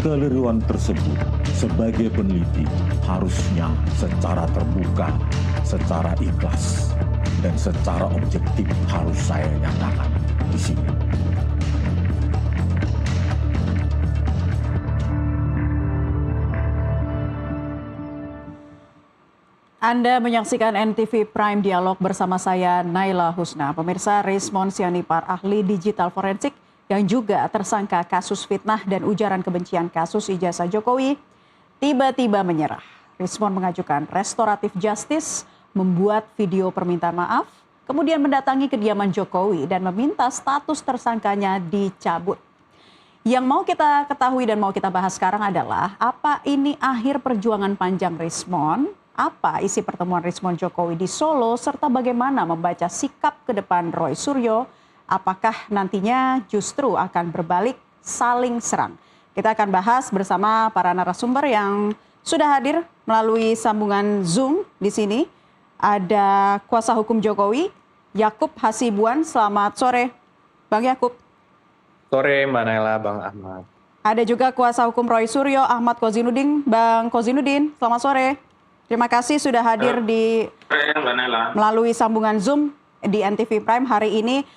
Keliruan tersebut sebagai peneliti harusnya secara terbuka, secara ikhlas, dan secara objektif harus saya nyatakan di sini. Anda menyaksikan NTV Prime Dialog bersama saya, Naila Husna. Pemirsa, Rismon Sianipar, ahli digital forensik yang juga tersangka kasus fitnah dan ujaran kebencian kasus ijazah Jokowi, tiba-tiba menyerah. Rismon mengajukan restoratif justice, membuat video permintaan maaf, kemudian mendatangi kediaman Jokowi dan meminta status tersangkanya dicabut. Yang mau kita ketahui dan mau kita bahas sekarang adalah apa ini akhir perjuangan panjang Rismon, apa isi pertemuan Rismon Jokowi di Solo, serta bagaimana membaca sikap ke depan Roy Suryo, apakah nantinya justru akan berbalik saling serang. Kita akan bahas bersama para narasumber yang sudah hadir melalui sambungan Zoom di sini. Ada kuasa hukum Jokowi, Yakub Hasibuan. Selamat sore, Bang Yakub. Sore, Mbak Naila, Bang Ahmad. Ada juga kuasa hukum Roy Suryo, Ahmad Kozinudin. Bang Kozinudin, selamat sore. Terima kasih sudah hadir di melalui sambungan Zoom di NTV Prime hari ini.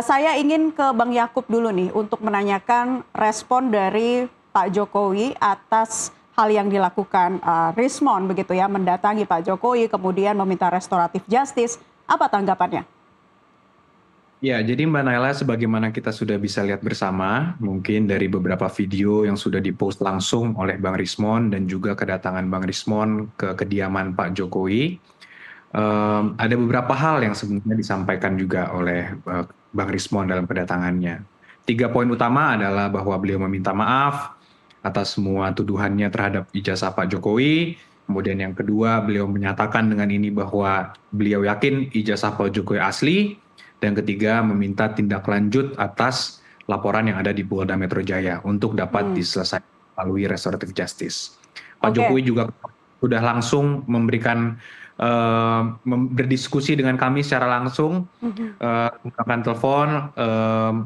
Saya ingin ke Bang Yakub dulu nih untuk menanyakan respon dari Pak Jokowi atas hal yang dilakukan Rismon begitu ya, mendatangi Pak Jokowi kemudian meminta restoratif justice. Apa tanggapannya? Ya, jadi Mbak Naila, sebagaimana kita sudah bisa lihat bersama, mungkin dari beberapa video yang sudah dipost langsung oleh Bang Rismon dan juga kedatangan Bang Rismon ke kediaman Pak Jokowi, ada beberapa hal yang sebenarnya disampaikan juga oleh Bang Rismon dalam kedatangannya. 3 poin utama adalah bahwa beliau meminta maaf atas semua tuduhannya terhadap ijazah Pak Jokowi. Kemudian yang kedua, beliau menyatakan dengan ini bahwa beliau yakin ijazah Pak Jokowi asli. Dan ketiga, meminta tindak lanjut atas laporan yang ada di Polda Metro Jaya untuk dapat diselesaikan melalui restoratif justice. Pak Jokowi juga sudah langsung memberikan berdiskusi dengan kami secara langsung, menggunakan telepon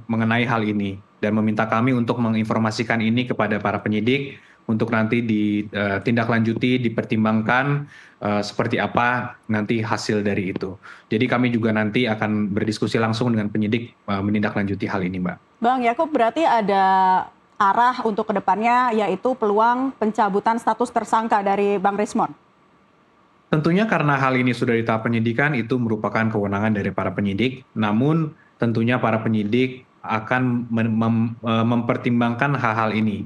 mengenai hal ini dan meminta kami untuk menginformasikan ini kepada para penyidik untuk nanti ditindaklanjuti, dipertimbangkan seperti apa nanti hasil dari itu. Jadi kami juga nanti akan berdiskusi langsung dengan penyidik menindaklanjuti hal ini, Mbak. Bang Yakub, berarti ada arah untuk kedepannya yaitu peluang pencabutan status tersangka dari Bang Rismon? Tentunya karena hal ini sudah di tahap penyidikan, itu merupakan kewenangan dari para penyidik. Namun tentunya para penyidik akan mempertimbangkan hal-hal ini.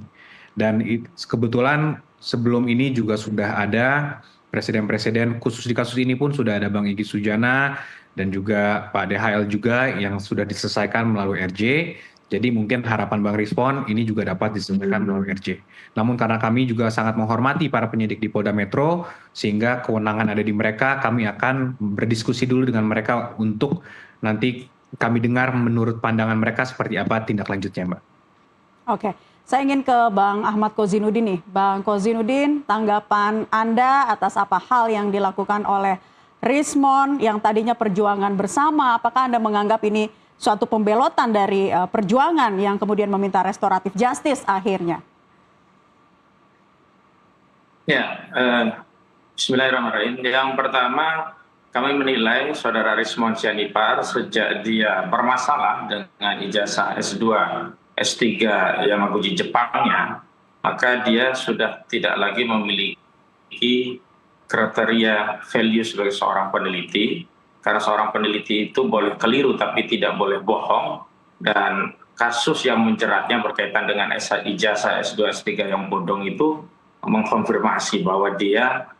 Dan kebetulan sebelum ini juga sudah ada presiden-presiden, khusus di kasus ini pun sudah ada Bang Egy Sujana dan juga Pak DHL juga yang sudah diselesaikan melalui RJ. Jadi mungkin harapan Bang Rismon ini juga dapat diselesaikan melalui RJ. Namun karena kami juga sangat menghormati para penyidik di Polda Metro, sehingga kewenangan ada di mereka, kami akan berdiskusi dulu dengan mereka untuk nanti kami dengar menurut pandangan mereka seperti apa tindak lanjutnya, Mbak. Oke. Saya ingin ke Bang Ahmad Kozinudin nih. Bang Kozinudin, tanggapan Anda atas apa hal yang dilakukan oleh Rismon yang tadinya perjuangan bersama, apakah Anda menganggap ini suatu pembelotan dari perjuangan yang kemudian meminta restoratif justice akhirnya? Ya, bismillahirrahmanirrahim. Yang pertama, kami menilai saudara Rismon Sianipar sejak dia bermasalah dengan ijazah S2, S3 Yamaguchi Jepangnya, maka dia sudah tidak lagi memiliki kriteria value sebagai seorang peneliti, karena seorang peneliti itu boleh keliru tapi tidak boleh bohong, dan kasus yang menjeratnya berkaitan dengan ijazah S2, S3 yang bodong itu mengkonfirmasi bahwa dia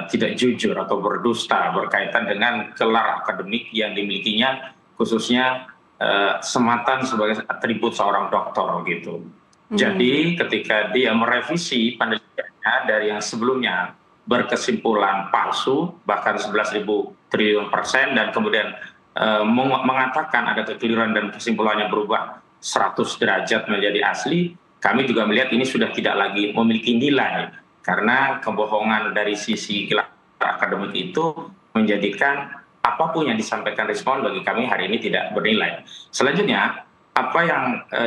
tidak jujur atau berdusta berkaitan dengan gelar akademik yang dimilikinya, khususnya sematan sebagai atribut seorang doktor gitu. Jadi ketika dia merevisi penelitiannya dari yang sebelumnya berkesimpulan palsu bahkan 11.000 triliun persen dan kemudian mengatakan ada kekeliruan dan kesimpulannya berubah 100 derajat menjadi asli, kami juga melihat ini sudah tidak lagi memiliki nilai karena kebohongan dari sisi gelar akademik itu menjadikan apapun yang disampaikan Rismon bagi kami hari ini tidak bernilai. Selanjutnya, apa yang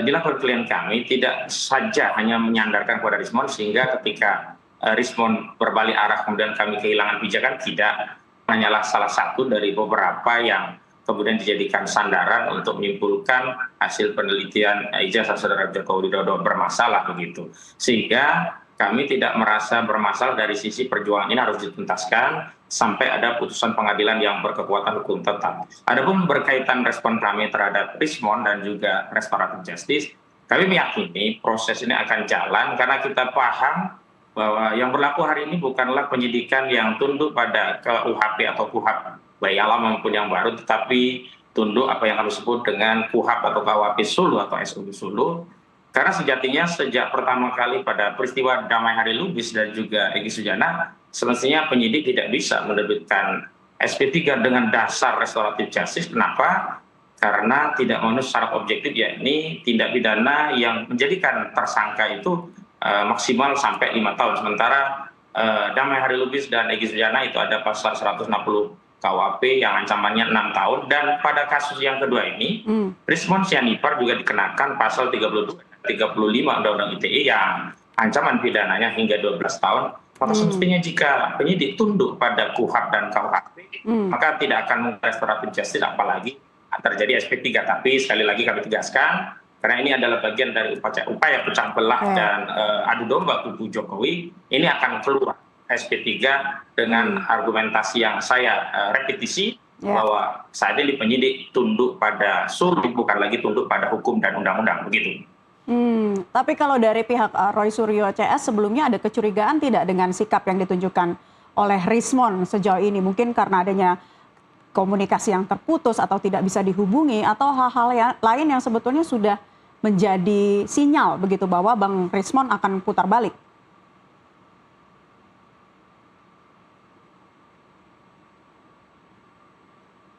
dilakukan klien kami tidak saja hanya menyandarkan kepada Rismond sehingga ketika Rismond berbalik arah kemudian kami kehilangan pijakan, tidak, hanyalah salah satu dari beberapa yang kemudian dijadikan sandaran untuk menyimpulkan hasil penelitian ijazah saudara Joko Widodo bermasalah begitu. Sehingga kami tidak merasa bermasalah dari sisi perjuangan ini harus dituntaskan sampai ada putusan pengadilan yang berkekuatan hukum tetap. Adapun berkaitan respon kami terhadap Rismond dan juga restoratif justice, kami meyakini proses ini akan jalan karena kita paham bahwa yang berlaku hari ini bukanlah penyidikan yang tunduk pada KUHP atau KUHAP baik yang lama maupun yang baru, tetapi tunduk apa yang kami sebut dengan KUHAP atau KUHP Sulu atau SUU Sulu. Karena sejatinya sejak pertama kali pada peristiwa Damai Hari Lubis dan juga Egy Sujana, semestinya penyidik tidak bisa menerbitkan SP3 dengan dasar restoratif justice. Kenapa? Karena tidak memenuhi syarat objektif, yakni tindak pidana yang menjadikan tersangka itu maksimal sampai 5 tahun. Sementara Damai Hari Lubis dan Egy Sujana itu ada pasal 160 KUHP yang ancamannya 6 tahun. Dan pada kasus yang kedua ini, Rismond Sianipar juga dikenakan pasal 32 35 Undang-Undang ITE yang ancaman pidananya hingga 12 tahun. Maka semestinya jika penyidik tunduk pada KUHAP dan KUHP, maka tidak akan menggunakan restoratif justice apalagi terjadi SP3. Tapi sekali lagi kami tegaskan, karena ini adalah bagian dari upaya pecah belah dan adu domba kubu Jokowi, ini akan keluar SP3 dengan argumentasi yang saya repetisi, bahwa saat ini penyidik tunduk pada SURI, bukan lagi tunduk pada hukum dan undang-undang, begitu. Tapi kalau dari pihak Roy Suryo CS sebelumnya ada kecurigaan tidak dengan sikap yang ditunjukkan oleh Rismond sejauh ini? Mungkin karena adanya komunikasi yang terputus atau tidak bisa dihubungi atau hal-hal lain yang sebetulnya sudah menjadi sinyal begitu bahwa Bang Rismond akan putar balik.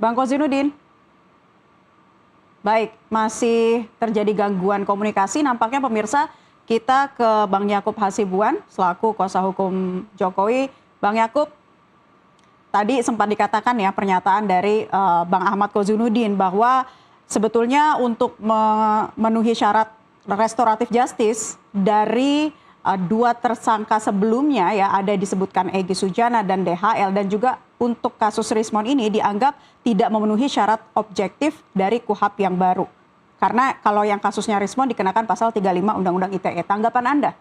Bang Kozinudin. Baik, masih terjadi gangguan komunikasi. Nampaknya pemirsa, kita ke Bang Yakub Hasibuan selaku kuasa hukum Jokowi. Bang Yakub, tadi sempat dikatakan ya pernyataan dari Bang Ahmad Kozinudin bahwa sebetulnya untuk memenuhi syarat restoratif justice dari dua tersangka sebelumnya ya ada disebutkan Egy Sujana dan DHL, dan juga untuk kasus Rismond ini dianggap tidak memenuhi syarat objektif dari KUHAP yang baru. Karena kalau yang kasusnya Rismond dikenakan pasal 35 Undang-Undang ITE. Tanggapan Anda?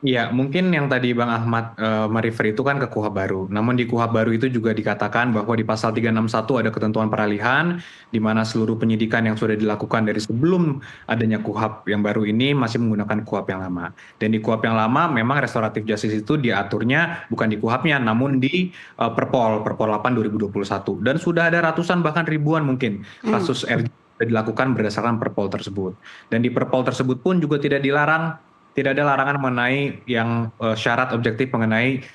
Ya, mungkin yang tadi Bang Ahmad merefer itu kan ke KUHAP baru. Namun di KUHAP baru itu juga dikatakan bahwa di pasal 361 ada ketentuan peralihan, di mana seluruh penyidikan yang sudah dilakukan dari sebelum adanya KUHAP yang baru ini masih menggunakan KUHAP yang lama. Dan di KUHAP yang lama memang restoratif justice itu diaturnya bukan di KUHAP-nya, namun di Perpol 8 2021. Dan sudah ada ratusan bahkan ribuan mungkin kasus RJ dilakukan berdasarkan Perpol tersebut. Dan di Perpol tersebut pun juga tidak ada larangan mengenai yang syarat objektif mengenai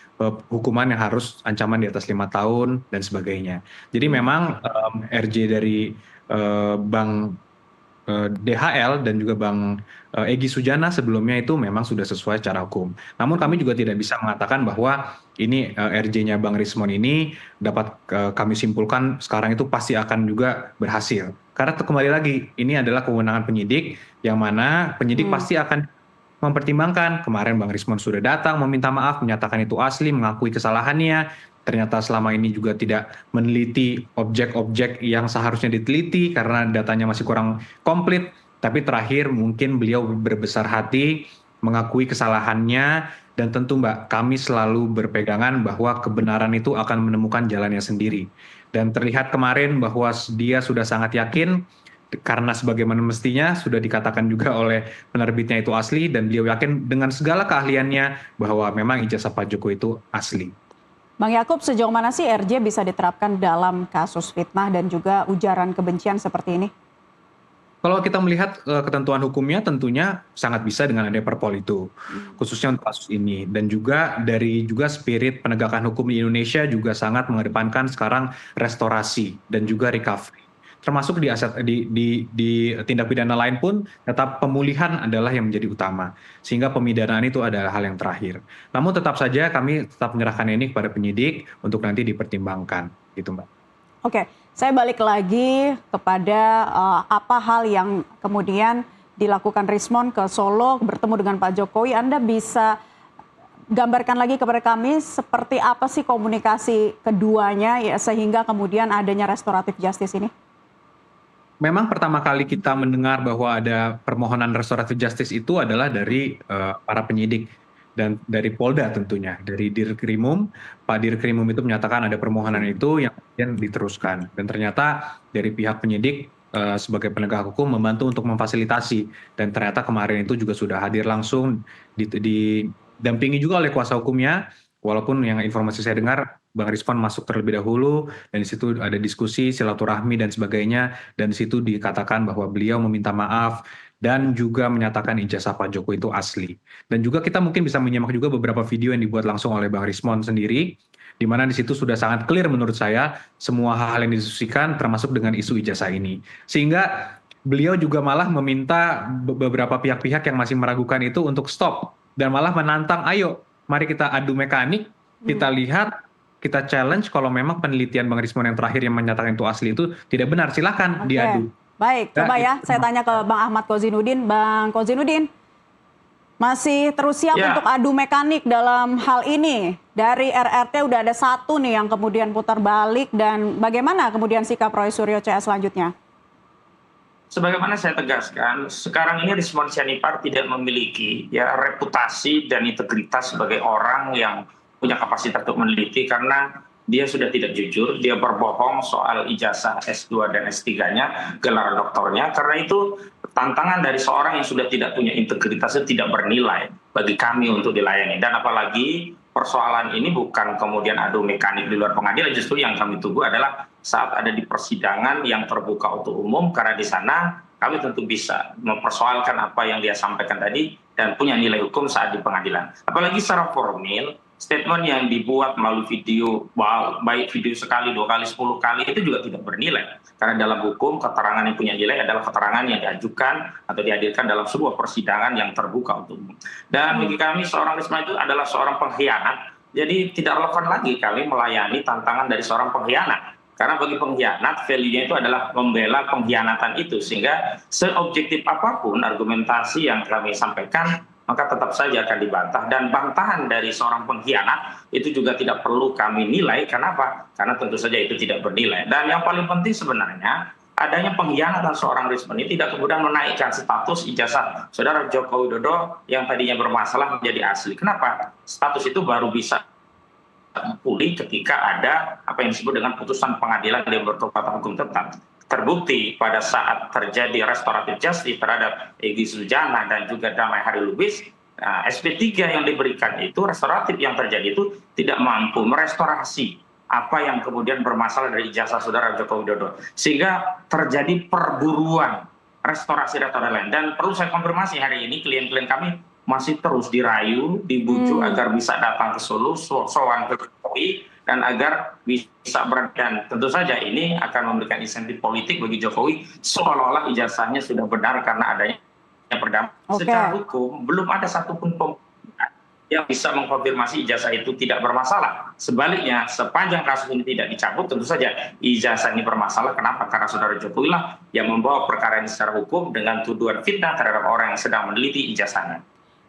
hukuman yang harus ancaman di atas 5 tahun dan sebagainya. Jadi memang RJ dari Bang DHL dan juga Bang Egy Sujana sebelumnya itu memang sudah sesuai secara hukum. Namun kami juga tidak bisa mengatakan bahwa ini RJ-nya Bang Rismond ini dapat kami simpulkan sekarang itu pasti akan juga berhasil. Karena kembali lagi ini adalah kewenangan penyidik yang mana penyidik pasti akan mempertimbangkan. Kemarin Bang Rismond sudah datang meminta maaf, menyatakan itu asli, mengakui kesalahannya. Ternyata selama ini juga tidak meneliti objek-objek yang seharusnya diteliti karena datanya masih kurang komplit. Tapi terakhir mungkin beliau berbesar hati mengakui kesalahannya, dan tentu Mbak, kami selalu berpegangan bahwa kebenaran itu akan menemukan jalannya sendiri. Dan terlihat kemarin bahwa dia sudah sangat yakin karena sebagaimana mestinya sudah dikatakan juga oleh penerbitnya itu asli, dan beliau yakin dengan segala keahliannya bahwa memang ijazah Pak Jokowi itu asli. Bang Yakub, sejauh mana sih RJ bisa diterapkan dalam kasus fitnah dan juga ujaran kebencian seperti ini? Kalau kita melihat ketentuan hukumnya tentunya sangat bisa dengan adanya Perpol itu, khususnya untuk kasus ini. Dan juga dari spirit penegakan hukum di Indonesia juga sangat mengedepankan sekarang restorasi dan juga recovery. Termasuk di tindak pidana lain pun tetap pemulihan adalah yang menjadi utama, sehingga pemidanaan itu adalah hal yang terakhir. Namun tetap saja kami tetap menyerahkan ini kepada penyidik untuk nanti dipertimbangkan, gitu Mbak. Oke, saya balik lagi kepada apa hal yang kemudian dilakukan Rismon ke Solo bertemu dengan Pak Jokowi. Anda bisa gambarkan lagi kepada kami seperti apa sih komunikasi keduanya ya, sehingga kemudian adanya restoratif justice ini? Memang pertama kali kita mendengar bahwa ada permohonan restoratif justice itu adalah dari para penyidik dan dari Polda tentunya, dari Dirkrimum. Pak Dirkrimum itu menyatakan ada permohonan itu yang kemudian diteruskan. Dan ternyata dari pihak penyidik sebagai penegak hukum membantu untuk memfasilitasi. Dan ternyata kemarin itu juga sudah hadir langsung, didampingi juga oleh kuasa hukumnya. Walaupun yang informasi saya dengar, Bang Rismon masuk terlebih dahulu, dan di situ ada diskusi, silaturahmi, dan sebagainya. Dan di situ dikatakan bahwa beliau meminta maaf, dan juga menyatakan ijazah Pak Jokowi itu asli. Dan juga kita mungkin bisa menyimak juga beberapa video yang dibuat langsung oleh Bang Rismon sendiri, di mana di situ sudah sangat clear menurut saya, semua hal yang didiskusikan termasuk dengan isu ijazah ini. Sehingga beliau juga malah meminta beberapa pihak-pihak yang masih meragukan itu untuk stop, dan malah menantang, ayo mari kita adu mekanik, kita lihat, kita challenge kalau memang penelitian Bang Rismon yang terakhir yang menyatakan itu asli itu tidak benar, silakan diadu. Baik, coba ya saya tanya ke Bang Ahmad Kozinudin. Bang Kozinudin, masih terus siap untuk adu mekanik dalam hal ini? Dari RRT udah ada satu nih yang kemudian putar balik, dan bagaimana kemudian sikap Roy Suryo CS selanjutnya? Sebagaimana saya tegaskan, sekarang ini Rismon Sianipar tidak memiliki reputasi dan integritas sebagai orang yang punya kapasitas untuk meneliti, karena dia sudah tidak jujur, dia berbohong soal ijazah S2 dan S3-nya, gelar doktornya. Karena itu tantangan dari seorang yang sudah tidak punya integritas itu tidak bernilai bagi kami untuk dilayani. Dan apalagi persoalan ini bukan kemudian adu mekanik di luar pengadilan, justru yang kami tunggu adalah saat ada di persidangan yang terbuka untuk umum, karena di sana kami tentu bisa mempersoalkan apa yang dia sampaikan tadi dan punya nilai hukum saat di pengadilan. Apalagi secara formil, statement yang dibuat melalui video, baik video sekali, 2 kali, 10 kali, itu juga tidak bernilai. Karena dalam hukum, keterangan yang punya nilai adalah keterangan yang diajukan atau dihadirkan dalam sebuah persidangan yang terbuka untuk umum. Dan bagi kami, seorang Risma itu adalah seorang pengkhianat. Jadi tidak relevan lagi kami melayani tantangan dari seorang pengkhianat. Karena bagi pengkhianat, value-nya itu adalah membela pengkhianatan itu. Sehingga seobjektif apapun argumentasi yang kami sampaikan, maka tetap saja akan dibantah. Dan bantahan dari seorang pengkhianat itu juga tidak perlu kami nilai. Kenapa? Karena tentu saja itu tidak bernilai. Dan yang paling penting sebenarnya, adanya pengkhianatan seorang Rismon ini tidak kemudian menaikkan status ijazah Saudara Joko Widodo yang tadinya bermasalah menjadi asli. Kenapa? Status itu baru bisa pulih ketika ada apa yang disebut dengan putusan pengadilan yang berkekuatan hukum tetap. Terbukti pada saat terjadi restoratif justice terhadap Egy Sujana dan juga Damai Hari Lubis, SP3 yang diberikan itu, restoratif yang terjadi itu tidak mampu merestorasi apa yang kemudian bermasalah dari ijazah Saudara Joko Widodo. Sehingga terjadi perburuan restorasi lain. Dan perlu saya konfirmasi, hari ini klien-klien kami masih terus dirayu, dibujuk agar bisa datang ke Solo, sowan ke Jokowi, dan agar bisa dan tentu saja ini akan memberikan insentif politik bagi Jokowi, seolah-olah ijazahnya sudah benar karena adanya perdamaian. Secara hukum belum ada satupun pembuktian yang bisa mengkonfirmasi ijazah itu tidak bermasalah. Sebaliknya, sepanjang kasus ini tidak dicabut, tentu saja ijazah ini bermasalah. Kenapa? Karena Saudara Jokowi lah yang membawa perkara ini secara hukum dengan tuduhan fitnah terhadap orang yang sedang meneliti ijazahnya.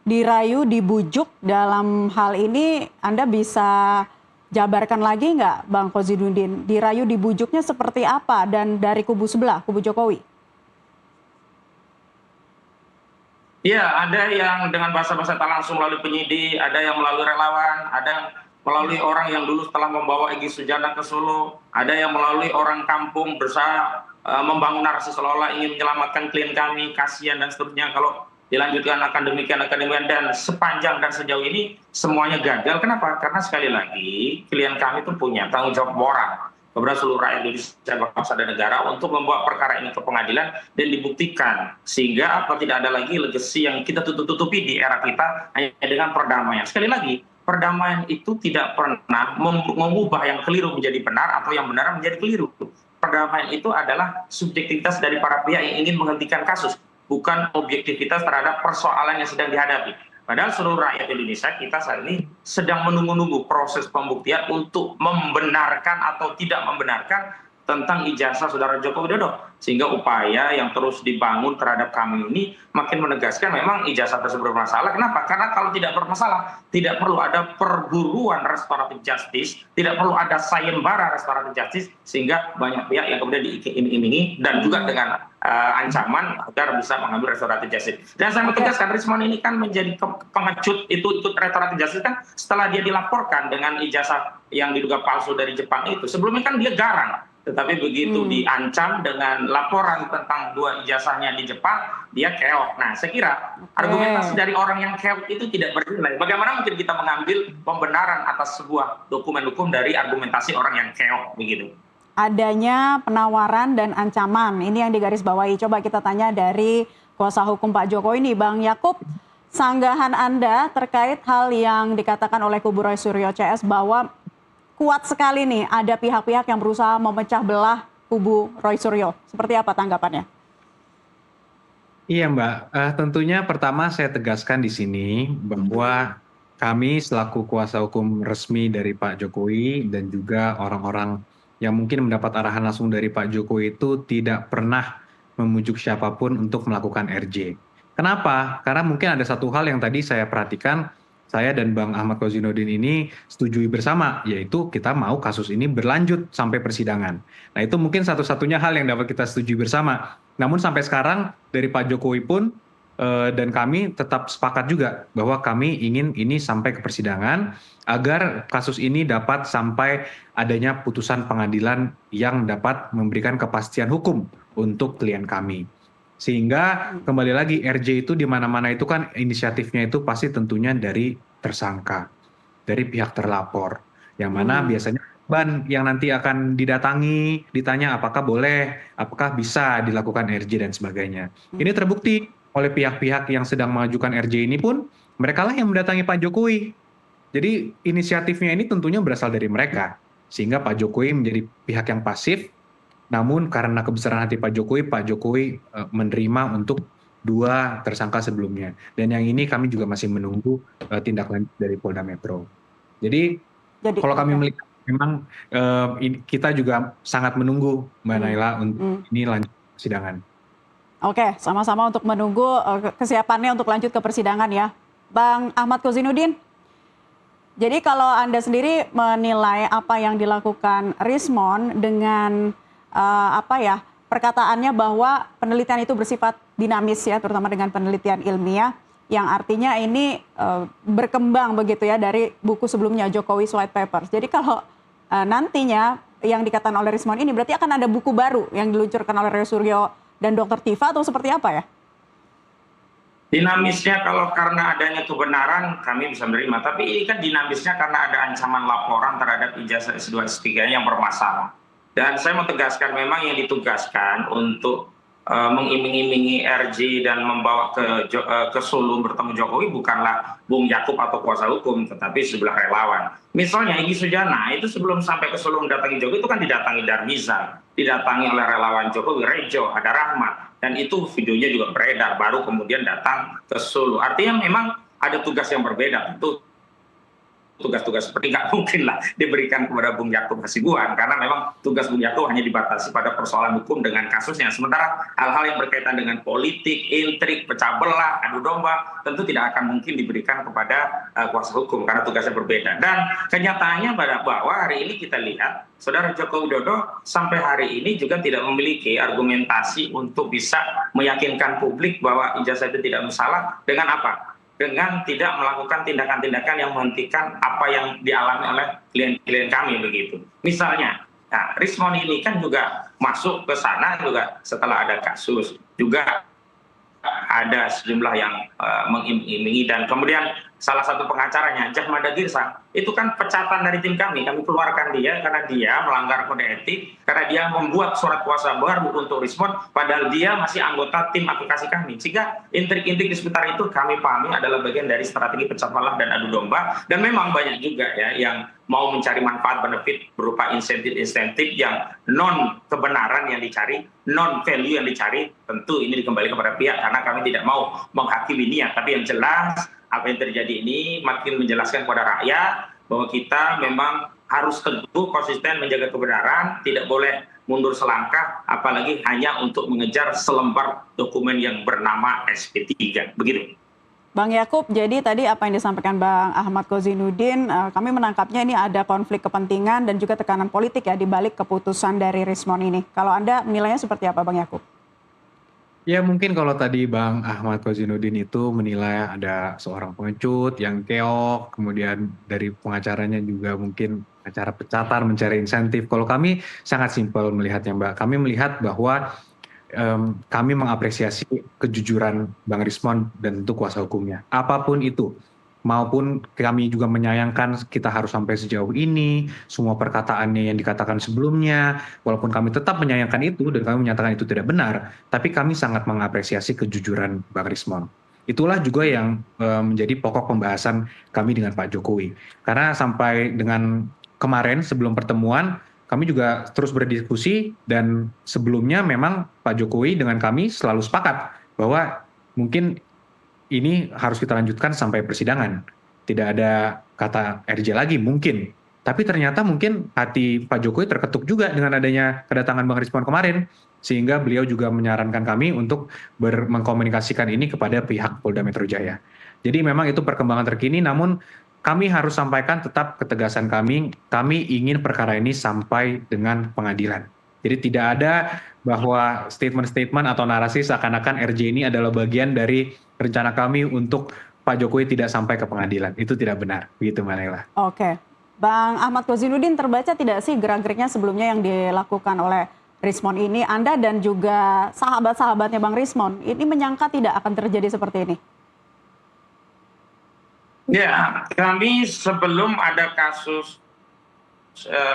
Dirayu, dibujuk dalam hal ini, Anda bisa jabarkan lagi nggak, Bang Kozinudin? Dirayu, dibujuknya seperti apa dan dari kubu sebelah, kubu Jokowi? Ya, ada yang dengan bahasa-bahasa tak langsung melalui penyidik, ada yang melalui relawan, ada yang melalui orang yang dulu setelah membawa Egy Sujana ke Solo, ada yang melalui orang kampung berusaha membangun narasi seolah-olah ingin menyelamatkan klien kami, kasihan dan seterusnya. Kalau dilanjutkan akan demikian, dan sepanjang dan sejauh ini semuanya gagal. Kenapa? Karena sekali lagi klien kami itu punya tanggung jawab moral kepada seluruh rakyat Indonesia, bangsa dan negara untuk membawa perkara ini ke pengadilan dan dibuktikan, sehingga tidak ada lagi legacy yang kita tutupi di era kita hanya dengan perdamaian. Sekali lagi, perdamaian itu tidak pernah mengubah yang keliru menjadi benar atau yang benar menjadi keliru. Perdamaian itu adalah subjektivitas dari para pihak yang ingin menghentikan kasus, bukan objektivitas terhadap persoalan yang sedang dihadapi. Padahal seluruh rakyat Indonesia kita saat ini sedang menunggu-nunggu proses pembuktian untuk membenarkan atau tidak membenarkan tentang ijazah saudara Joko Widodo, sehingga upaya yang terus dibangun terhadap kami ini makin menegaskan memang ijazah tersebut bermasalah. Kenapa? Karena kalau tidak bermasalah, tidak perlu ada perburuan restoratif justice, tidak perlu ada sayembara restoratif justice, sehingga banyak pihak yang kemudian diiming-imingi dan juga dengan ancaman agar bisa mengambil restoratif justice. Dan saya mau tegaskan, Rismon ini kan menjadi pengecut itu restoratif justice kan setelah dia dilaporkan dengan ijazah yang diduga palsu dari Jepang itu. Sebelumnya kan dia garang, tetapi begitu diancam dengan laporan tentang 2 ijazahnya di Jepang, dia keok. Nah, saya kira argumentasi dari orang yang keok itu tidak bernilai. Bagaimana mungkin kita mengambil pembenaran atas sebuah dokumen hukum dari argumentasi orang yang keok begitu? Adanya penawaran dan ancaman, ini yang digarisbawahi. Coba kita tanya dari kuasa hukum Pak Jokowi ini, Bang Yakub, sanggahan Anda terkait hal yang dikatakan oleh kubu Roy Suryo CS bahwa kuat sekali nih ada pihak-pihak yang berusaha memecah belah kubu Roy Suryo. Seperti apa tanggapannya? Iya Mbak, tentunya pertama saya tegaskan di sini bahwa kami selaku kuasa hukum resmi dari Pak Jokowi dan juga orang-orang yang mungkin mendapat arahan langsung dari Pak Jokowi itu tidak pernah memujuk siapapun untuk melakukan RJ. Kenapa? Karena mungkin ada satu hal yang tadi saya perhatikan, saya dan Bang Ahmad Kozinudin ini setujui bersama, yaitu kita mau kasus ini berlanjut sampai persidangan. Nah itu mungkin satu-satunya hal yang dapat kita setujui bersama. Namun sampai sekarang dari Pak Jokowi pun dan kami tetap sepakat juga bahwa kami ingin ini sampai ke persidangan agar kasus ini dapat sampai adanya putusan pengadilan yang dapat memberikan kepastian hukum untuk klien kami. Sehingga kembali lagi RJ itu di mana-mana itu kan inisiatifnya itu pasti tentunya dari tersangka, dari pihak terlapor, yang mana biasanya korban yang nanti akan didatangi, ditanya apakah boleh, apakah bisa dilakukan RJ dan sebagainya. Ini terbukti oleh pihak-pihak yang sedang mengajukan RJ ini pun, mereka lah yang mendatangi Pak Jokowi. Jadi inisiatifnya ini tentunya berasal dari mereka, sehingga Pak Jokowi menjadi pihak yang pasif. Namun karena kebesaran hati Pak Jokowi menerima untuk 2 tersangka sebelumnya. Dan yang ini kami juga masih menunggu tindak lanjut dari Polda Metro. Jadi kalau kami melihat memang kita juga sangat menunggu Mbak Naila untuk ini lanjut persidangan. Oke, sama-sama untuk menunggu kesiapannya untuk lanjut ke persidangan ya. Bang Ahmad Kozinudin, jadi kalau Anda sendiri menilai apa yang dilakukan Rismon dengan perkataannya bahwa penelitian itu bersifat dinamis ya, terutama dengan penelitian ilmiah, yang artinya ini berkembang begitu ya dari buku sebelumnya Jokowi's White Papers. Jadi kalau nantinya yang dikatakan oleh Rismon ini berarti akan ada buku baru yang diluncurkan oleh Roy Suryo dan Dr. Tifa atau seperti apa ya? Dinamisnya kalau karena adanya kebenaran kami bisa menerima, tapi ini kan dinamisnya karena ada ancaman laporan terhadap ijazah S2 S3 yang bermasalah. Dan saya mau tegaskan memang yang ditugaskan untuk mengiming-imingi RJ dan membawa ke Solo bertemu Jokowi bukanlah Bung Yakub atau kuasa hukum, tetapi sebelah relawan. Misalnya Egy Sujana itu sebelum sampai ke Solo mendatangi Jokowi itu kan didatangi Darmizal, didatangi oleh relawan Jokowi, Rejo, ada Rahmat, dan itu videonya juga beredar, baru kemudian datang ke Solo. Artinya memang ada tugas yang berbeda, tentu tugas-tugas seperti nggak mungkin lah diberikan kepada Bung Yakub Hasibuan, karena memang tugas Bung Yakub hanya dibatasi pada persoalan hukum dengan kasusnya. Sementara hal-hal yang berkaitan dengan politik, intrik, pecah belah, adu domba, tentu tidak akan mungkin diberikan kepada kuasa hukum karena tugasnya berbeda. Dan kenyataannya bahwa hari ini kita lihat Saudara Joko Widodo sampai hari ini juga tidak memiliki argumentasi untuk bisa meyakinkan publik bahwa ijazah itu tidak masalah. Dengan apa? Dengan tidak melakukan tindakan-tindakan yang menghentikan apa yang dialami oleh klien-klien kami begitu. Misalnya, nah, Rismon ini kan juga masuk ke sana juga setelah ada kasus, juga ada sejumlah yang mengiming-imingi, dan kemudian salah satu pengacaranya, Jahmada Girsang, itu kan pecatan dari tim kami keluarkan dia karena dia melanggar kode etik, karena dia membuat surat kuasa baru untuk Rismon, padahal dia masih anggota tim advokasi kami. Sehingga intrik-intrik di sekitar itu kami pahami adalah bagian dari strategi pecah belah dan adu domba, dan memang banyak juga ya yang mau mencari manfaat benefit berupa insentif-insentif yang non kebenaran yang dicari, non value yang dicari. Tentu ini dikembalikan kepada pihak karena kami tidak mau menghakimi niat, tapi yang jelas apa yang terjadi ini makin menjelaskan kepada rakyat bahwa kita memang harus teguh, konsisten menjaga kebenaran, tidak boleh mundur selangkah, apalagi hanya untuk mengejar selembar dokumen yang bernama SP3. Begitu. Bang Yakub, jadi tadi apa yang disampaikan Bang Ahmad Kozinuddin, kami menangkapnya ini ada konflik kepentingan dan juga tekanan politik ya di balik keputusan dari Rismon ini. Kalau Anda menilainya seperti apa, Bang Yakub? Ya mungkin kalau tadi Bang Ahmad Kozinuddin itu menilai ada seorang pengecut yang keok, kemudian dari pengacaranya juga mungkin acara pecatar mencari insentif. Kalau kami sangat simpel melihatnya Mbak, kami melihat bahwa kami mengapresiasi kejujuran Bang Rismon dan tentu kuasa hukumnya. Apapun itu, maupun kami juga menyayangkan kita harus sampai sejauh ini, semua perkataannya yang dikatakan sebelumnya, walaupun kami tetap menyayangkan itu dan kami menyatakan itu tidak benar, tapi kami sangat mengapresiasi kejujuran Bang Rismon. Itulah juga yang menjadi pokok pembahasan kami dengan Pak Jokowi. Karena sampai dengan kemarin sebelum pertemuan, kami juga terus berdiskusi dan sebelumnya memang Pak Jokowi dengan kami selalu sepakat bahwa mungkin ini harus kita lanjutkan sampai persidangan. Tidak ada kata RJ lagi mungkin. Tapi ternyata mungkin hati Pak Jokowi terketuk juga dengan adanya kedatangan Bang Rismon kemarin. Sehingga beliau juga menyarankan kami untuk mengkomunikasikan ini kepada pihak Polda Metro Jaya. Jadi memang itu perkembangan terkini, namun kami harus sampaikan tetap ketegasan kami ingin perkara ini sampai dengan pengadilan. Jadi tidak ada bahwa statement-statement atau narasi seakan-akan RJ ini adalah bagian dari rencana kami untuk Pak Jokowi tidak sampai ke pengadilan. Itu tidak benar, begitu Mbak Naila. Oke. Bang Ahmad Kozinuddin, terbaca tidak sih gerak-geriknya sebelumnya yang dilakukan oleh Rismon ini? Anda dan juga sahabat-sahabatnya Bang Rismon, ini menyangka tidak akan terjadi seperti ini? Ya, kami sebelum ada kasus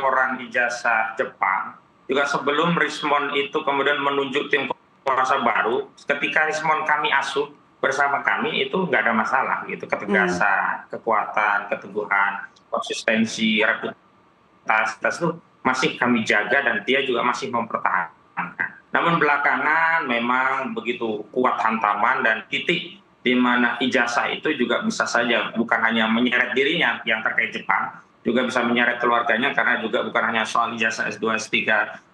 orang ijazah Jepang, juga sebelum Rismon itu kemudian menunjuk tim kuasa baru, ketika Rismon kami asuh bersama kami itu nggak ada masalah gitu, ketegasan, kekuatan, keteguhan, konsistensi, reputasitas itu masih kami jaga dan dia juga masih mempertahankan. Namun belakangan memang begitu kuat hantaman dan titik di mana ijazah itu juga bisa saja bukan hanya menyeret dirinya yang terkait Jepang, juga bisa menyeret keluarganya karena juga bukan hanya soal ijazah S2, S3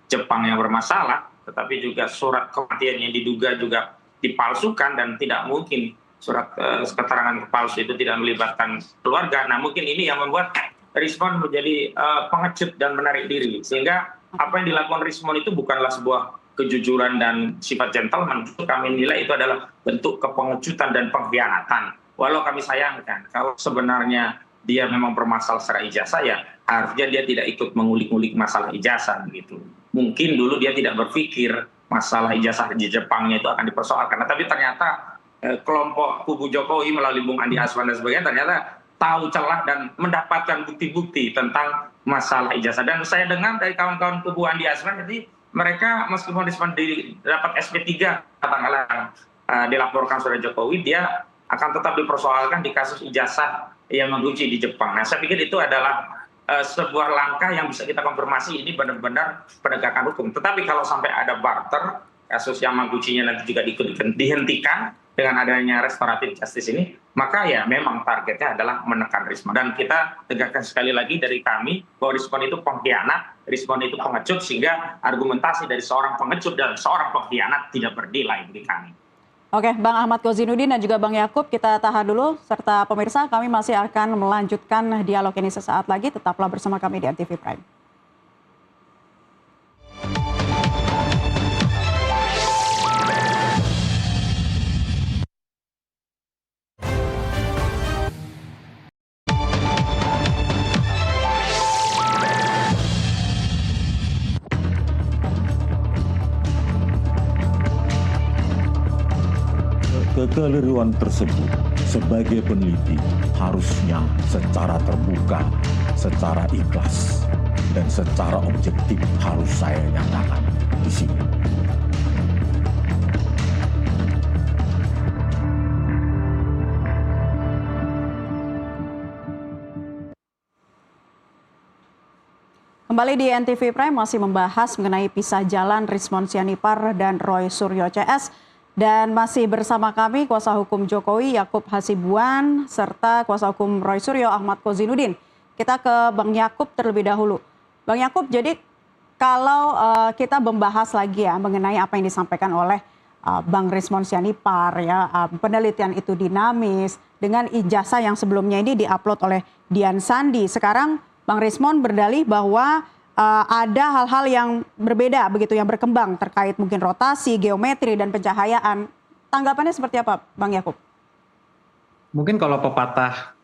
Jepang yang bermasalah, tetapi juga surat kematian yang diduga juga dipalsukan dan tidak mungkin surat keterangan palsu itu tidak melibatkan keluarga. Nah mungkin ini yang membuat Rismon menjadi pengecut dan menarik diri, sehingga apa yang dilakukan Rismon itu bukanlah sebuah kejujuran dan sifat gentleman, itu kami nilai itu adalah bentuk kepengecutan dan pengkhianatan. Walau kami sayangkan, kalau sebenarnya dia memang bermasalah secara ijazah, ya harusnya dia tidak ikut mengulik-ulik masalah ijazah begitu. Mungkin dulu dia tidak berpikir masalah ijazah di Jepangnya itu akan dipersoalkan. Tapi ternyata kelompok kubu Jokowi melalui Bung Andi Aswan dan sebagainya ternyata tahu celah dan mendapatkan bukti-bukti tentang masalah ijazah. Dan saya dengar dari kawan-kawan kubu Andi Aswan, jadi mereka meskipun dapat SP3 katakanlah dilaporkan saudara Jokowi, dia akan tetap dipersoalkan di kasus ijazah yang menguji di Jepang. Nah, saya pikir itu adalah sebuah langkah yang bisa kita konfirmasi ini benar-benar penegakan hukum. Tetapi kalau sampai ada barter, kasus yang Maguchinya nanti juga dihentikan dengan adanya restoratif justice ini, maka ya memang targetnya adalah menekan Rismon. Dan kita tegakkan sekali lagi dari kami bahwa Rismon itu pengkhianat, Rismon itu pengecut, sehingga argumentasi dari seorang pengecut dan seorang pengkhianat tidak bernilai bagi kami. Oke, Bang Ahmad Kozinuddin dan juga Bang Yakub, kita tahan dulu. Serta pemirsa, kami masih akan melanjutkan dialog ini sesaat lagi. Tetaplah bersama kami di NTV Prime. Kekeliruan tersebut sebagai peneliti harusnya secara terbuka, secara ikhlas, dan secara objektif harus saya nyatakan di sini. Kembali di NTV Prime masih membahas mengenai pisah jalan Rismon Sianipar dan Roy Suryo CS. Dan masih bersama kami kuasa hukum Jokowi Yakub Hasibuan serta kuasa hukum Roy Suryo Ahmad Kozinuddin. Kita ke Bang Yakub terlebih dahulu. Bang Yakub, jadi kalau kita membahas lagi ya mengenai apa yang disampaikan oleh Bang Rismon Sianipar ya, penelitian itu dinamis dengan ijazah yang sebelumnya ini diupload oleh Dian Sandi. Sekarang Bang Rismon berdalih bahwa ada hal-hal yang berbeda begitu yang berkembang terkait mungkin rotasi, geometri dan pencahayaan. Tanggapannya seperti apa, Bang Yakub? Mungkin kalau pepatah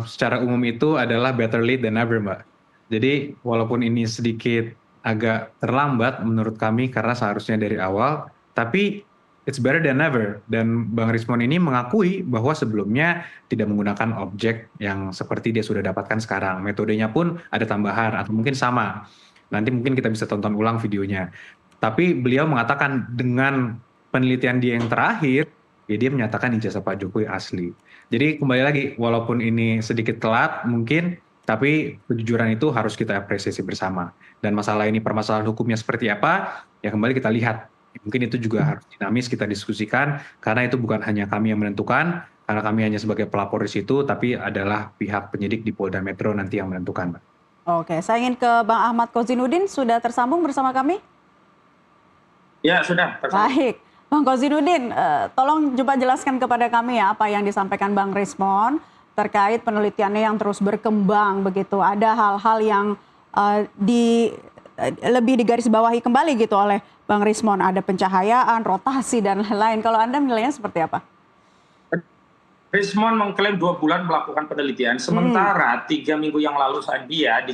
secara umum itu adalah better late than never, Mbak. Jadi walaupun ini sedikit agak terlambat menurut kami karena seharusnya dari awal, tapi it's better than never. Dan Bang Rismon ini mengakui bahwa sebelumnya tidak menggunakan objek yang seperti dia sudah dapatkan sekarang. Metodenya pun ada tambahan atau mungkin sama. Nanti mungkin kita bisa tonton ulang videonya. Tapi beliau mengatakan dengan penelitian dia yang terakhir, ya dia menyatakan ijazah Pak Jokowi asli. Jadi kembali lagi, walaupun ini sedikit telat mungkin, tapi kejujuran itu harus kita apresiasi bersama. Dan masalah ini permasalahan hukumnya seperti apa, ya kembali kita lihat. Mungkin itu juga harus dinamis kita diskusikan, karena itu bukan hanya kami yang menentukan, karena kami hanya sebagai pelapor di situ, tapi adalah pihak penyidik di Polda Metro nanti yang menentukan, Mbak. Oke, saya ingin ke Bang Ahmad Kozinudin, sudah tersambung bersama kami? Ya, sudah. Baik. Bang Kozinudin, tolong coba jelaskan kepada kami ya apa yang disampaikan Bang Rismon terkait penelitiannya yang terus berkembang begitu. Ada hal-hal yang lebih digarisbawahi kembali gitu oleh Bang Rismon. Ada pencahayaan, rotasi, dan lain-lain. Kalau Anda menilainya seperti apa? Rismon mengklaim 2 bulan melakukan penelitian, sementara 3 minggu yang lalu saat dia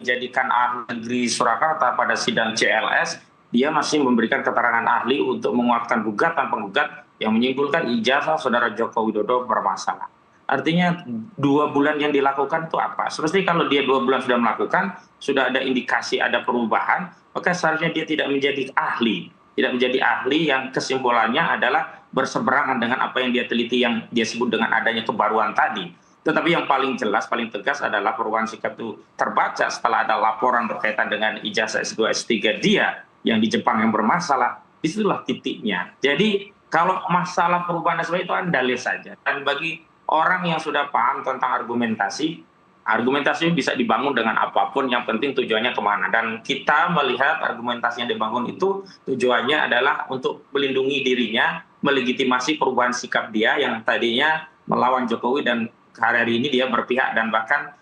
dijadikan ahli negeri Surakarta pada sidang CLS, dia masih memberikan keterangan ahli untuk menguatkan gugatan penggugat yang menyimpulkan ijazah saudara Joko Widodo bermasalah. Artinya 2 bulan yang dilakukan itu apa? Semestinya kalau dia 2 bulan sudah melakukan, sudah ada indikasi ada perubahan, maka seharusnya dia tidak menjadi ahli. Tidak menjadi ahli yang kesimpulannya adalah berseberangan dengan apa yang dia teliti yang dia sebut dengan adanya kebaruan tadi. Tetapi yang paling jelas, paling tegas adalah perubahan sikap itu terbaca setelah ada laporan berkaitan dengan ijazah S2, S3 dia yang di Jepang yang bermasalah. Disitulah titiknya. Jadi kalau masalah perubahan dan sebagainya itu dalil saja. Dan bagi orang yang sudah paham tentang argumentasi bisa dibangun dengan apapun, yang penting tujuannya kemana. Dan kita melihat argumentasi yang dibangun itu tujuannya adalah untuk melindungi dirinya, melegitimasi perubahan sikap dia yang tadinya melawan Jokowi dan hari ini dia berpihak dan bahkan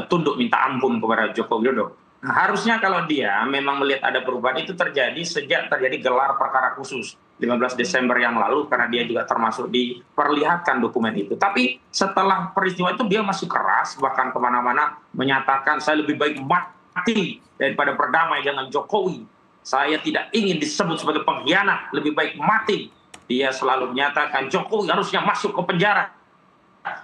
tunduk minta ampun kepada Joko Widodo. Nah, harusnya kalau dia memang melihat ada perubahan itu terjadi sejak terjadi gelar perkara khusus 15 Desember yang lalu, karena dia juga termasuk diperlihatkan dokumen itu. Tapi setelah peristiwa itu dia masih keras, bahkan kemana-mana menyatakan saya lebih baik mati daripada berdamai dengan Jokowi. Saya tidak ingin disebut sebagai pengkhianat, lebih baik mati. Dia selalu menyatakan Jokowi harusnya masuk ke penjara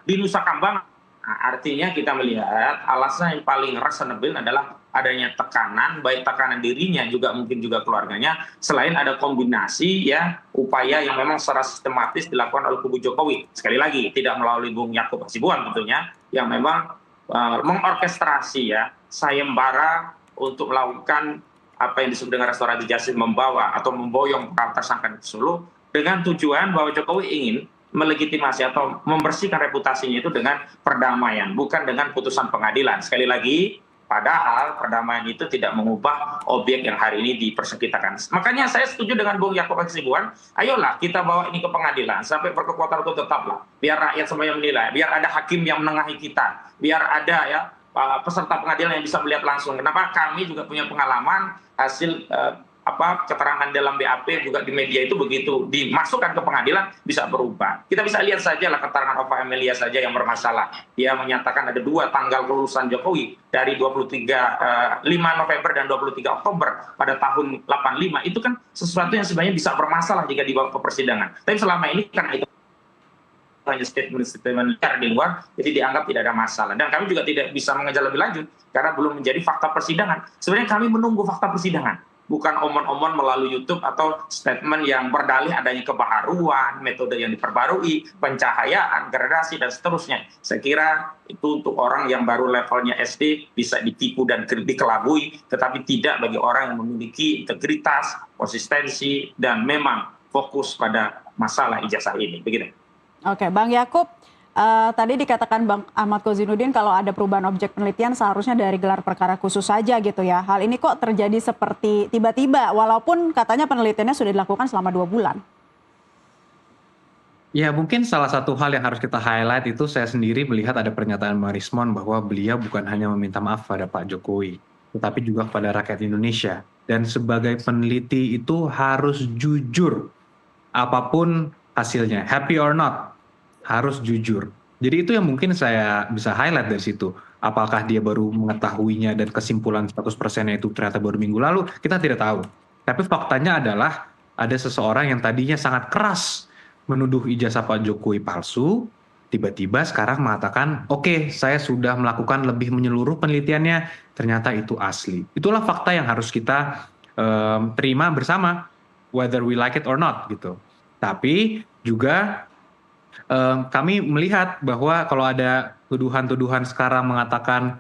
di Nusa Kambangan. Nah, artinya kita melihat alasan yang paling reasonable adalah adanya tekanan, baik tekanan dirinya juga mungkin juga keluarganya, selain ada kombinasi ya upaya yang memang secara sistematis dilakukan oleh kubu Jokowi. Sekali lagi tidak melalui Bung Yakub Hasibuan tentunya, yang memang mengorkestrasi ya sayembara untuk melakukan apa yang disebut dengan restoratif justice, membawa atau memboyong para tersangka di Solo dengan tujuan bahwa Jokowi ingin melegitimasi atau membersihkan reputasinya itu dengan perdamaian, bukan dengan putusan pengadilan. Sekali lagi, padahal perdamaian itu tidak mengubah objek yang hari ini dipersengketakan. Makanya saya setuju dengan Bung Yakub Hasibuan, ayolah kita bawa ini ke pengadilan, sampai berkekuatan itu tetaplah. Biar rakyat semuanya menilai, biar ada hakim yang menengahi kita, biar ada ya peserta pengadilan yang bisa melihat langsung. Kenapa? Kami juga punya pengalaman hasil keterangan dalam BAP juga di media itu begitu dimasukkan ke pengadilan bisa berubah. Kita bisa lihat saja lah keterangan Ova Emilia saja yang bermasalah. Dia menyatakan ada 2 tanggal kelulusan Jokowi dari 5 November dan 23 Oktober pada tahun 85. Itu kan sesuatu yang sebenarnya bisa bermasalah jika dibawa ke persidangan. Tapi selama ini karena itu hanya statement liar di luar, jadi dianggap tidak ada masalah. Dan kami juga tidak bisa mengejar lebih lanjut karena belum menjadi fakta persidangan. Sebenarnya kami menunggu fakta persidangan, bukan omon-omon melalui YouTube atau statement yang berdalih adanya kebaharuan, metode yang diperbarui, pencahayaan, gradasi, dan seterusnya. Saya kira itu untuk orang yang baru levelnya SD bisa ditipu dan dikelabui, tetapi tidak bagi orang yang memiliki integritas, konsistensi, dan memang fokus pada masalah ijazah ini. Begitu. Oke, Bang Yakub, Tadi dikatakan Bang Ahmad Kozinudin kalau ada perubahan objek penelitian seharusnya dari gelar perkara khusus saja gitu ya. Hal ini kok terjadi seperti tiba-tiba walaupun katanya penelitiannya sudah dilakukan selama 2 bulan. Ya, mungkin salah satu hal yang harus kita highlight itu saya sendiri melihat ada pernyataan Bang Rismon bahwa beliau bukan hanya meminta maaf pada Pak Jokowi, tetapi juga kepada rakyat Indonesia. Dan sebagai peneliti itu harus jujur apapun hasilnya, happy or not, harus jujur. Jadi itu yang mungkin saya bisa highlight dari situ. Apakah dia baru mengetahuinya dan kesimpulan 100%-nya itu ternyata baru minggu lalu, kita tidak tahu. Tapi faktanya adalah ada seseorang yang tadinya sangat keras menuduh ijazah Pak Jokowi palsu, tiba-tiba sekarang mengatakan, oke, saya sudah melakukan lebih menyeluruh penelitiannya, ternyata itu asli. Itulah fakta yang harus kita terima bersama, whether we like it or not gitu. Tapi juga kami melihat bahwa kalau ada tuduhan-tuduhan sekarang mengatakan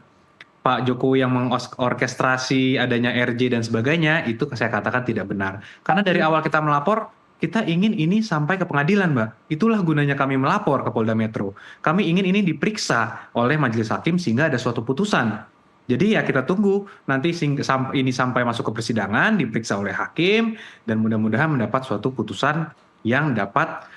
Pak Jokowi yang mengorkestrasi adanya RJ dan sebagainya, itu saya katakan tidak benar. Karena dari awal kita melapor, kita ingin ini sampai ke pengadilan, Mbak. Itulah gunanya kami melapor ke Polda Metro. Kami ingin ini diperiksa oleh majelis hakim sehingga ada suatu putusan. Jadi ya kita tunggu nanti ini sampai masuk ke persidangan, diperiksa oleh hakim, dan mudah-mudahan mendapat suatu putusan yang dapat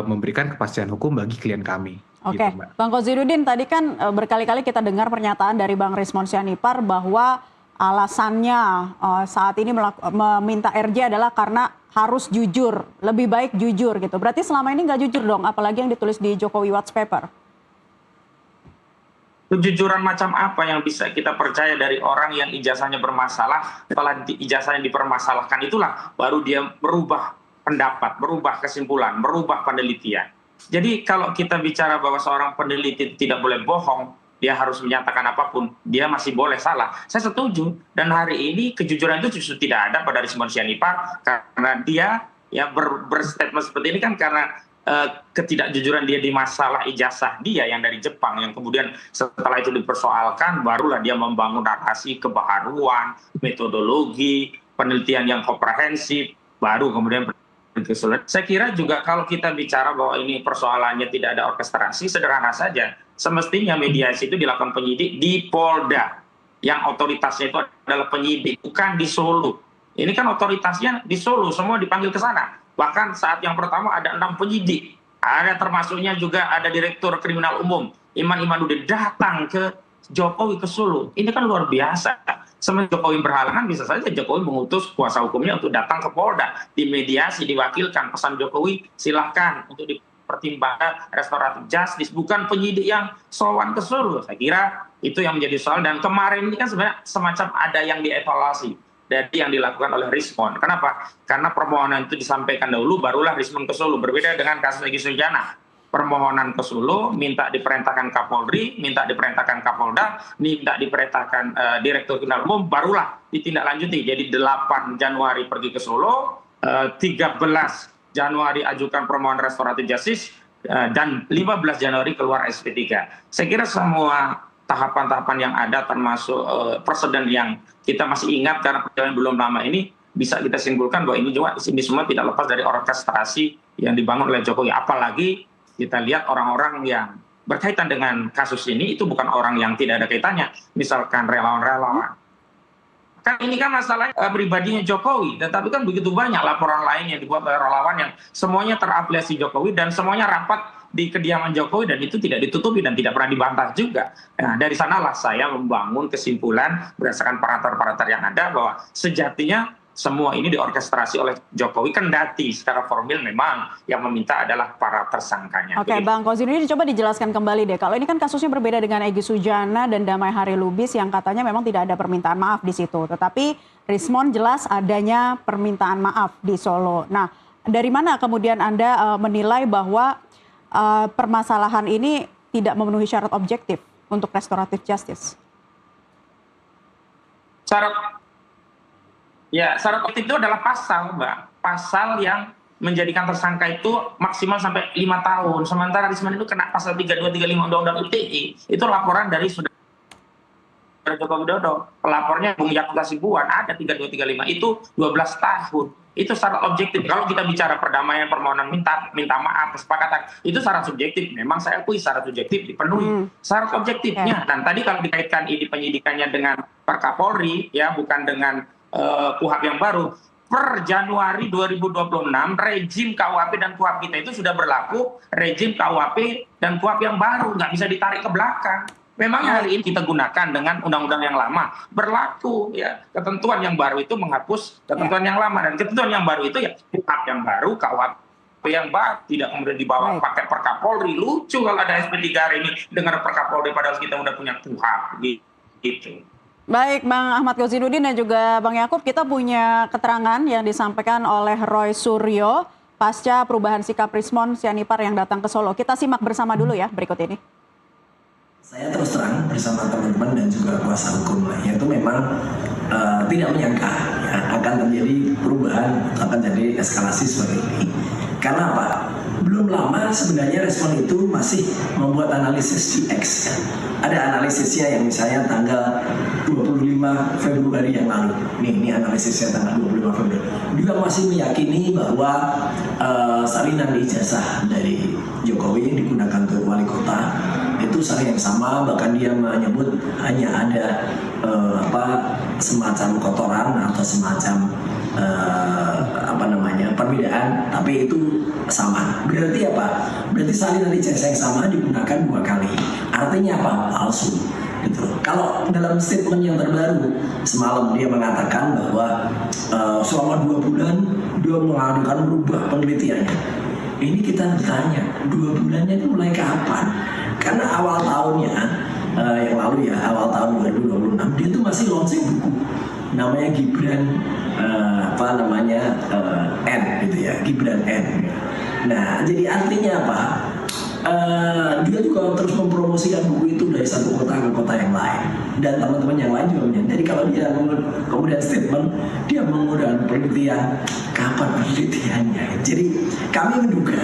memberikan kepastian hukum bagi klien kami. Oke, Gitu, Mbak. Bang Kozinudin, tadi kan berkali-kali kita dengar pernyataan dari Bang Rismon Sianipar bahwa alasannya saat ini meminta RJ adalah karena harus jujur, lebih baik jujur gitu. Berarti selama ini nggak jujur dong, apalagi yang ditulis di Jokowi Watch Paper. Kejujuran macam apa yang bisa kita percaya dari orang yang ijazahnya bermasalah, setelah ijazahnya dipermasalahkan itulah baru dia berubah pendapat, berubah kesimpulan, berubah penelitian. Jadi kalau kita bicara bahwa seorang peneliti tidak boleh bohong, dia harus menyatakan apapun, dia masih boleh salah. Saya setuju. Dan hari ini kejujuran itu justru tidak ada pada Rismon Sianipar karena dia ya berstatement seperti ini kan karena ketidakjujuran dia di masalah ijazah dia yang dari Jepang, yang kemudian setelah itu dipersoalkan barulah dia membangun narasi kebaharuan, metodologi, penelitian yang komprehensif, baru kemudian kesulitan. Saya kira juga kalau kita bicara bahwa ini persoalannya tidak ada orkestrasi, sederhana saja. Semestinya mediasi itu dilakukan penyidik di Polda, yang otoritasnya itu adalah penyidik, bukan di Solo. Ini kan otoritasnya di Solo, semua dipanggil ke sana. Bahkan saat yang pertama ada 6 penyidik, ada termasuknya juga ada Direktur Kriminal Umum, Iman Imanuddin datang ke Jokowi ke Solo. Ini kan luar biasa. Semenjak Jokowi berhalangan, bisa saja Jokowi mengutus kuasa hukumnya untuk datang ke Polda, dimediasi, diwakilkan. Pesan Jokowi, silahkan untuk dipertimbangkan restoratif justice, bukan penyidik yang sowan ke Solo. Saya kira itu yang menjadi soal. Dan kemarin ini kan sebenarnya semacam ada yang dievaluasi dari yang dilakukan oleh Rismon. Kenapa? Karena permohonan itu disampaikan dahulu, barulah Rismon ke Solo. Berbeda dengan kasus Egy Sujana. Permohonan ke Solo, minta diperintahkan Kapolri, minta diperintahkan Kapolda, minta diperintahkan Direktur Kriminal Umum, barulah ditindaklanjuti. Jadi 8 Januari pergi ke Solo, 13 Januari ajukan permohonan restoratif justice, dan 15 Januari keluar SP3. Saya kira semua tahapan-tahapan yang ada termasuk presiden yang kita masih ingat karena perjalanan belum lama ini, bisa kita simpulkan bahwa ini semua tidak lepas dari orkestrasi yang dibangun oleh Jokowi. Apalagi kita lihat orang-orang yang berkaitan dengan kasus ini itu bukan orang yang tidak ada kaitannya, misalkan relawan-relawan. Kan ini kan masalah pribadinya Jokowi, tetapi kan begitu banyak laporan lain yang dibuat oleh relawan yang semuanya terafiliasi Jokowi dan semuanya rapat di kediaman Jokowi, dan itu tidak ditutupi dan tidak pernah dibantah juga. Nah, dari sanalah saya membangun kesimpulan berdasarkan parameter-parameter yang ada bahwa sejatinya semua ini diorkestrasi oleh Jokowi, kendati secara formil memang yang meminta adalah para tersangkanya. Oke, Bang Kozinudin, coba dijelaskan kembali deh. Kalau ini kan kasusnya berbeda dengan Egy Sujana dan Damai Hari Lubis yang katanya memang tidak ada permintaan maaf di situ. Tetapi Rismon jelas adanya permintaan maaf di Solo. Nah, dari mana kemudian Anda menilai bahwa permasalahan ini tidak memenuhi syarat objektif untuk restoratif justice? Syarat objektif itu adalah pasal, Mbak. Pasal yang menjadikan tersangka itu maksimal sampai 5 tahun. Sementara Rismon itu kena pasal 32, 35 Undang-Undang ITE. Itu laporan dari Joko Widodo, pelapornya Bung Yakut Hasibuan ada 3235 itu 12 tahun. Itu secara objektif. Kalau kita bicara perdamaian, permohonan minta maaf, kesepakatan, itu secara subjektif. Memang saya akui secara subjektif dipenuhi. Secara objektifnya, dan tadi kalau dikaitkan ini penyidikannya dengan Perkapolri, ya bukan dengan KUHP yang baru. Per Januari 2026 rejim KUHP dan KUHP kita itu sudah berlaku rejim KUHP dan KUHP yang baru, nggak bisa ditarik ke belakang. Memang hari ini kita gunakan dengan undang-undang yang lama berlaku, ya ketentuan yang baru itu menghapus ketentuan yang lama, dan ketentuan yang baru itu ya KUHP yang baru, KUHP yang baru, tidak kemudian dibawa pakai Perkapolri. Lucu kalau ada SP3 hari ini dengar Perkapolri padahal kita udah punya KUHP gitu. Baik, Bang Ahmad Gauzinuddin dan juga Bang Yakub, kita punya keterangan yang disampaikan oleh Roy Suryo pasca perubahan sikap Rismon Sianipar yang datang ke Solo. Kita simak bersama dulu ya berikut ini. Saya terus terang bersama teman-teman dan juga kuasa hukum lainnya itu memang tidak menyangka ya, akan terjadi perubahan, akan terjadi eskalasi seperti ini. Karena apa? Belum lama sebenarnya Respon itu masih membuat analisis di X. Ada analisisnya yang misalnya tanggal 25 Februari yang lalu. Ini analisisnya tanggal 25 Februari. Dia masih meyakini bahwa salinan ijazah dari Jokowi yang digunakan untuk wali kota itu salin yang sama, bahkan dia menyebut hanya ada semacam kotoran atau semacam perbedaan, tapi itu sama. Berarti apa? Berarti salinan ijazah yang sama digunakan 2 kali. Artinya apa? Palsu. Gitu. Kalau dalam statement yang terbaru semalam dia mengatakan bahwa selama 2 bulan dia mengadakan merubah penelitiannya. Ini kita bertanya, 2 bulannya itu mulai kapan? Karena awal tahunnya yang lalu ya, awal tahun 2026 dia tuh masih launching buku namanya Gibran N gitu ya, Gibran N. Nah, jadi artinya apa? Dia juga terus mempromosikan buku itu dari satu kota ke kota yang lain, dan teman-teman yang lain juga menyadari kalau dia kemudian statement dia menggunakan penelitian, kapan penelitiannya. Jadi kami menduga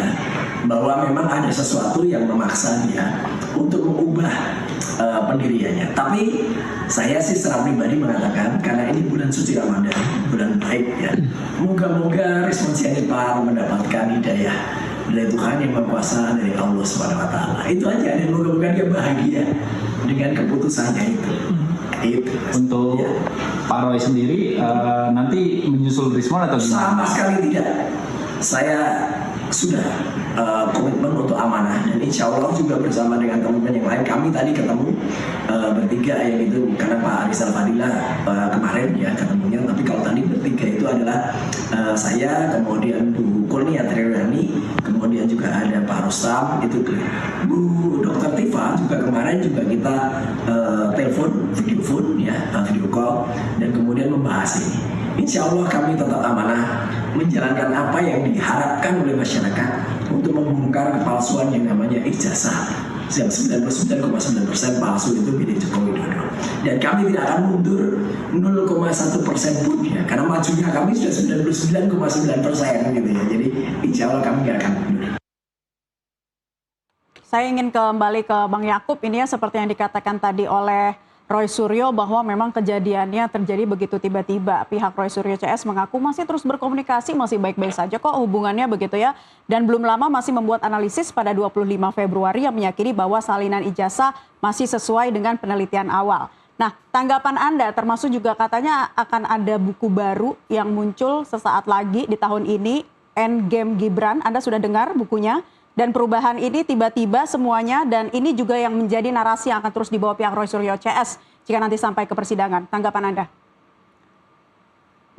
bahwa memang ada sesuatu yang memaksa dia untuk mengubah pendiriannya. Tapi saya sih secara pribadi mengatakan karena ini bulan suci Ramadan, bulan baik ya, moga-moga Rismon Sianipar mendapatkan hidayah dari Tuhan yang Maha Kuasa, dari Allah Subhanahu Wa Taala. Itu aja, dan moga-moga dia bahagia dengan keputusannya itu. Itu. Untuk ya. Pak Roy sendiri nanti menyusul Rismon atau gimana? Sama sekali tidak. Saya sudah komitmen untuk amanah, dan insya Allah juga bersama dengan teman-teman yang lain. Kami tadi ketemu bertiga ya, itu karena Pak Rizal Fadila kemarin ya ketemunya, tapi kalau tadi bertiga itu adalah saya, kemudian Bu Kurnia Triwani, kemudian juga ada Pak Rostam, itu Bu Dr. Tifa juga kemarin juga kita telepon, video call, dan kemudian membahas ini. Insya Allah kami tetap amanah menjalankan apa yang diharapkan oleh masyarakat untuk membongkar kepalsuan yang namanya ijazah yang 99,9% palsu itu milik Joko Widodo. Dan kami tidak akan mundur 0,1% pun ya, karena majunya kami sudah 99,9% gitu ya. Jadi insya Allah kami tidak akan mundur. Saya ingin kembali ke Bang Yakub ini ya, seperti yang dikatakan tadi oleh Roy Suryo bahwa memang kejadiannya terjadi begitu tiba-tiba. Pihak Roy Suryo CS mengaku masih terus berkomunikasi, masih baik-baik saja kok hubungannya begitu ya. Dan belum lama masih membuat analisis pada 25 Februari yang meyakini bahwa salinan ijazah masih sesuai dengan penelitian awal. Nah, tanggapan Anda termasuk juga katanya akan ada buku baru yang muncul sesaat lagi di tahun ini, Endgame Gibran. Anda sudah dengar bukunya? Dan perubahan ini tiba-tiba semuanya, dan ini juga yang menjadi narasi yang akan terus dibawa pihak Roy Suryo CS jika nanti sampai ke persidangan. Tanggapan Anda?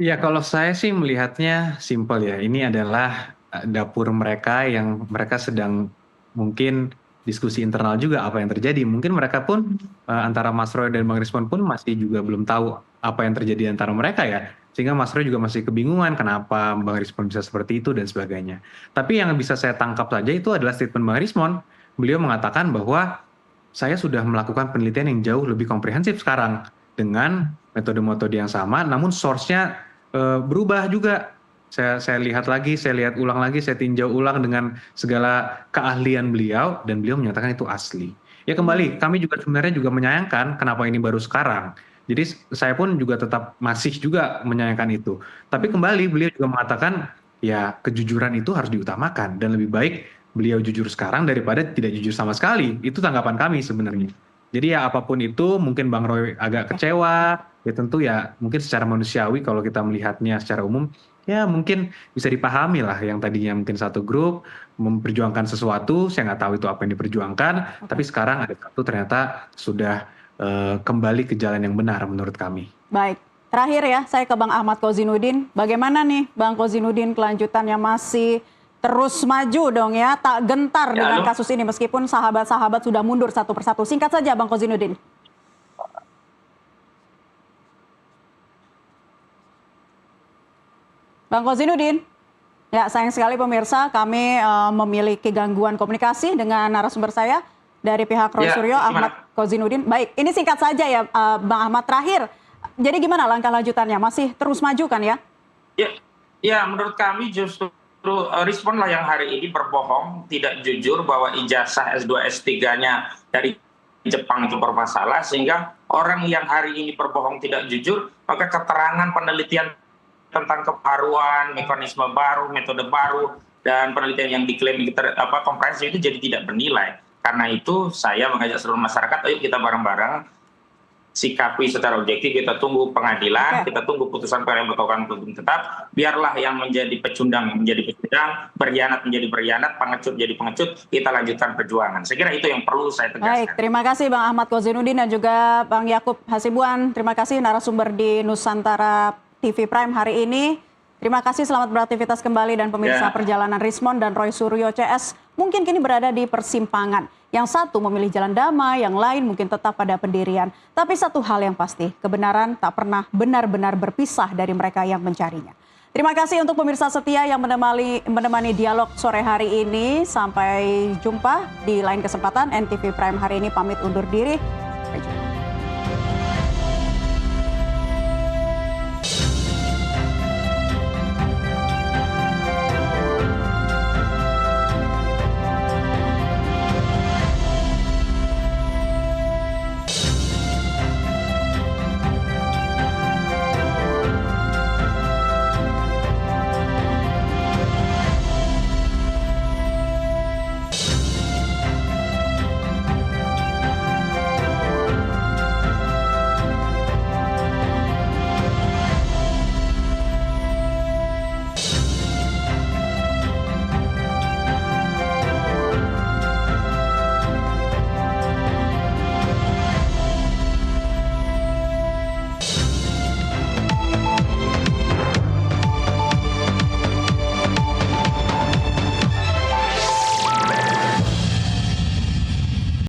Ya, kalau saya sih melihatnya simpel ya. Ini adalah dapur mereka yang mereka sedang mungkin diskusi internal juga apa yang terjadi. Mungkin mereka pun antara Mas Roy dan Bang Rismon pun masih juga belum tahu apa yang terjadi antara mereka ya. Sehingga Mas Roy juga masih kebingungan kenapa Bang Rismon bisa seperti itu dan sebagainya. Tapi yang bisa saya tangkap saja itu adalah statement Bang Rismon. Beliau mengatakan bahwa saya sudah melakukan penelitian yang jauh lebih komprehensif sekarang dengan metode-metode yang sama, namun source-nya berubah juga. Saya lihat lagi, saya lihat ulang lagi, saya tinjau ulang dengan segala keahlian beliau, dan beliau menyatakan itu asli. Ya kembali, kami juga sebenarnya juga menyayangkan kenapa ini baru sekarang. Jadi saya pun juga tetap masih juga menyayangkan itu. Tapi kembali beliau juga mengatakan ya kejujuran itu harus diutamakan dan lebih baik beliau jujur sekarang daripada tidak jujur sama sekali. Itu tanggapan kami sebenarnya. Jadi ya apapun itu mungkin Bang Roy agak kecewa, ya tentu ya mungkin secara manusiawi kalau kita melihatnya secara umum ya mungkin bisa dipahami lah yang tadinya mungkin satu grup memperjuangkan sesuatu, saya nggak tahu itu apa yang diperjuangkan, tapi sekarang ada satu ternyata sudah kembali ke jalan yang benar menurut kami. Baik, terakhir ya saya ke Bang Ahmad Kozzinuddin. Bagaimana nih Bang Kozzinuddin kelanjutannya masih terus maju dong ya, tak gentar dengan kasus ini meskipun sahabat-sahabat sudah mundur satu persatu. Singkat saja Bang Kozzinuddin. Bang Kozzinuddin. Ya, sayang sekali pemirsa, kami memiliki gangguan komunikasi dengan narasumber saya dari pihak Roy Suryo, Ahmad Kozzinuddin. Baik, ini singkat saja ya Bang Ahmad, terakhir. Jadi gimana langkah lanjutannya? Masih terus maju kan ya? Ya, menurut kami justru Rismon lah yang hari ini berbohong, tidak jujur bahwa ijazah S2 S3-nya dari Jepang itu bermasalah, sehingga orang yang hari ini berbohong tidak jujur, maka keterangan penelitian tentang kebaruan, mekanisme baru, metode baru, dan penelitian yang diklaim komprehensif itu jadi tidak bernilai. Karena itu saya mengajak seluruh masyarakat, ayo kita bareng-bareng sikapi secara objektif, kita tunggu pengadilan, kita tunggu putusan pengadilan berkekuatan hukum tetap, biarlah yang menjadi pecundang menjadi pecundang, berkhianat menjadi berkhianat, pengecut jadi pengecut, kita lanjutkan perjuangan. Saya kira itu yang perlu saya tegaskan. Baik, terima kasih Bang Ahmad Kozzinuddin dan juga Bang Yakub Hasibuan. Terima kasih narasumber di Nusantara TV Prime hari ini. Terima kasih, selamat beraktivitas kembali dan pemirsa perjalanan Rismon dan Roy Suryo CS mungkin kini berada di persimpangan. Yang satu memilih jalan damai, yang lain mungkin tetap pada pendirian. Tapi satu hal yang pasti, kebenaran tak pernah benar-benar berpisah dari mereka yang mencarinya. Terima kasih untuk pemirsa setia yang menemani dialog sore hari ini. Sampai jumpa di lain kesempatan. NTV Prime hari ini pamit undur diri.